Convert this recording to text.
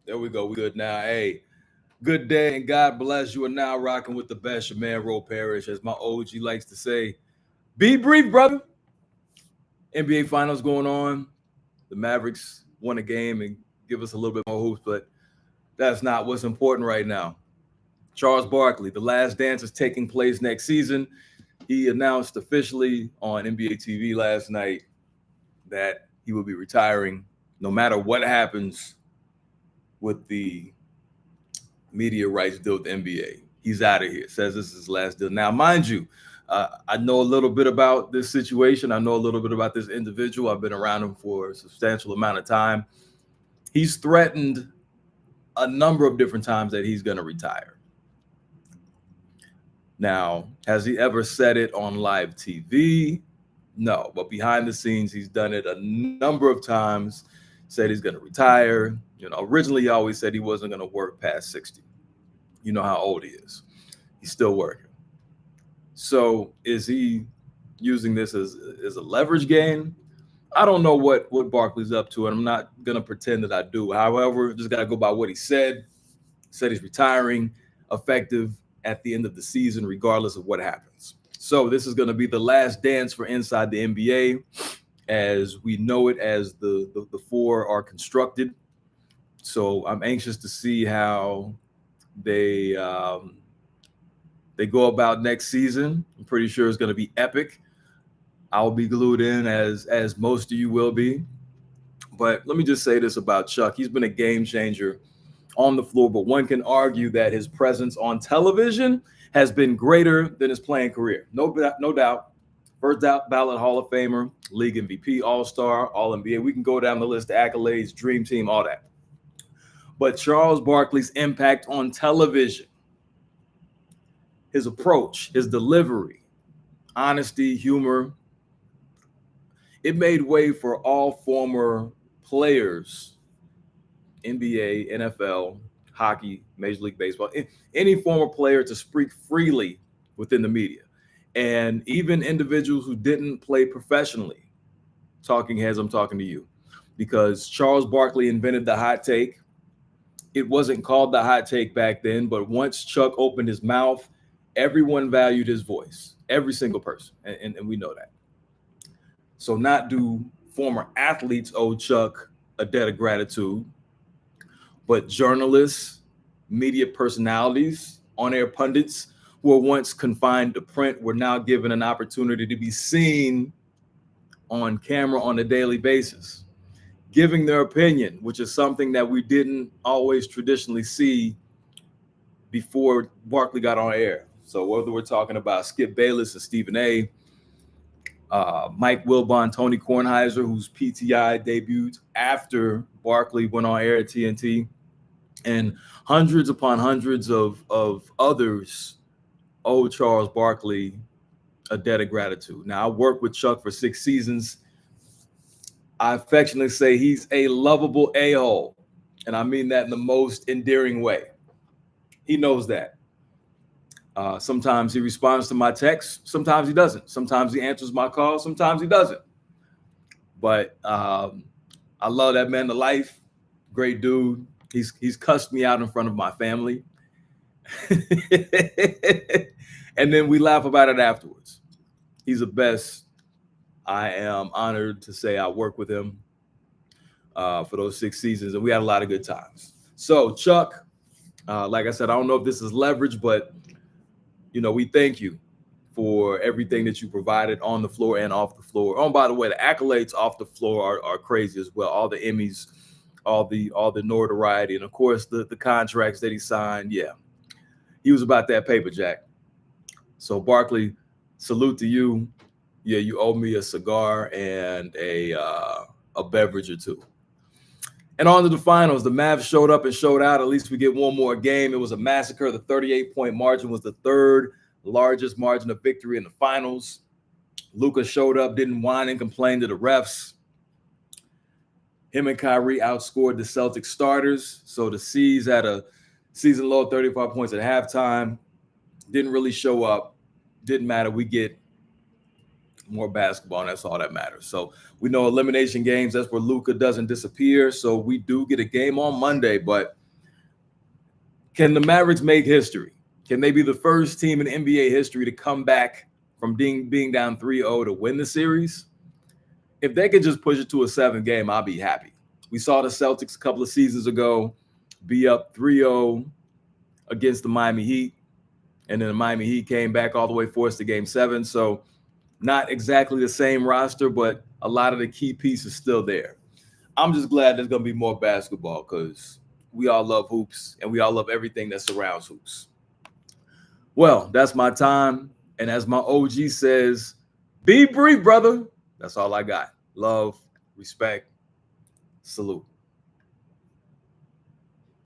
There we go. We good now. Hey, good day and God bless. You are now rocking with the best. Your man, Ro Parrish, as my OG likes to say. Be brief, brother. NBA Finals going on. The Mavericks won a game and give us a little bit more hoops, but that's not what's important right now. Charles Barkley, the last dance is taking place next season. He announced officially on NBA TV last night that he will be retiring no matter what happens with the media rights deal with the NBA. He's out of here. Says this is his last deal. Now, mind you, I know a little bit about this situation. I know a little bit about this individual. I've been around him for a substantial amount of time. He's threatened a number of different times that he's going to retire. Now, has he ever said it on live TV? No, but behind the scenes, he's done it a number of times. Said he's going to retire. Originally, he always said he wasn't going to work past 60. You know how old he is. He's still working. So is he using this as a leverage game? I don't know what Barkley's up to, and I'm not going to pretend that I do. However, just got to go by what he said. Said he's retiring, effective at the end of the season, regardless of what happens. So this is going to be the last dance for inside the NBA as we know it, as the four are constructed. So I'm anxious to see how they go about next season. I'm pretty sure it's going to be epic. I'll be glued in as most of you will be. But let me just say this about Chuck. He's been a game changer on the floor, but one can argue that his presence on television has been greater than his playing career. No doubt. First ballot Hall of Famer, League MVP, All-Star, All-NBA. We can go down the list of accolades, Dream Team, all that. But Charles Barkley's impact on television, his approach, his delivery, honesty, humor, it made way for all former players, NBA, NFL, hockey, Major League Baseball, any former player to speak freely within the media. And even individuals who didn't play professionally. Talking heads, I'm talking to you. Because Charles Barkley invented the hot take. It wasn't called the hot take back then, but once Chuck opened his mouth, everyone valued his voice. Every single person. And we know that. So not do former athletes owe Chuck a debt of gratitude, but journalists, media personalities, on-air pundits who were once confined to print were now given an opportunity to be seen on camera on a daily basis, giving their opinion, which is something that we didn't always traditionally see before Barkley got on air. So whether we're talking about Skip Bayless and Stephen A., Mike Wilbon, Tony Kornheiser, whose PTI debuted after Barkley went on air at TNT, and hundreds upon hundreds of others owe Charles Barkley a debt of gratitude. Now, I worked with Chuck for 6 seasons. I affectionately say he's a lovable a-hole, and I mean that in the most endearing way. He knows that. Sometimes he responds to my texts. Sometimes he doesn't. Sometimes he answers my calls. Sometimes he doesn't. But I love that man to life. Great dude. He's cussed me out in front of my family. And then we laugh about it afterwards. He's the best. I am honored to say I worked with him for those 6 seasons, and we had a lot of good times. So, Chuck, like I said, I don't know if this is leverage, but we thank you for everything that you provided on the floor and off the floor. Oh, and by the way, the accolades off the floor are crazy as well. All the Emmys, all the notoriety, and of course the contracts that he signed. Yeah, he was about that paper, Jack. So Barkley, salute to you. Yeah, you owe me a cigar and a beverage or two. And on to the finals. The Mavs showed up and showed out. At least we get one more game. It was a massacre. The 38-point margin was the third largest margin of victory in the finals. Luka showed up, didn't whine and complain to the refs. Him and Kyrie outscored the Celtics starters. So the C's had a season low of 35 points at halftime. Didn't really show up. Didn't matter. We get More basketball, and that's all that matters. So we know elimination games, that's where Luka doesn't disappear. So we do get a game on Monday, but can the Mavericks make history? Can they be the first team in NBA history to come back from being down 3-0 to win the series? If they could just push it to a 7-game, I'll be happy. We saw the Celtics a couple of seasons ago be up 3-0 against the Miami Heat, and then the Miami Heat came back all the way, forced to Game 7. So not exactly the same roster, but a lot of the key pieces still there. I'm just glad there's going to be more basketball because we all love hoops and we all love everything that surrounds hoops. Well, that's my time. And as my OG says, be brief, brother. That's all I got. Love, respect, salute.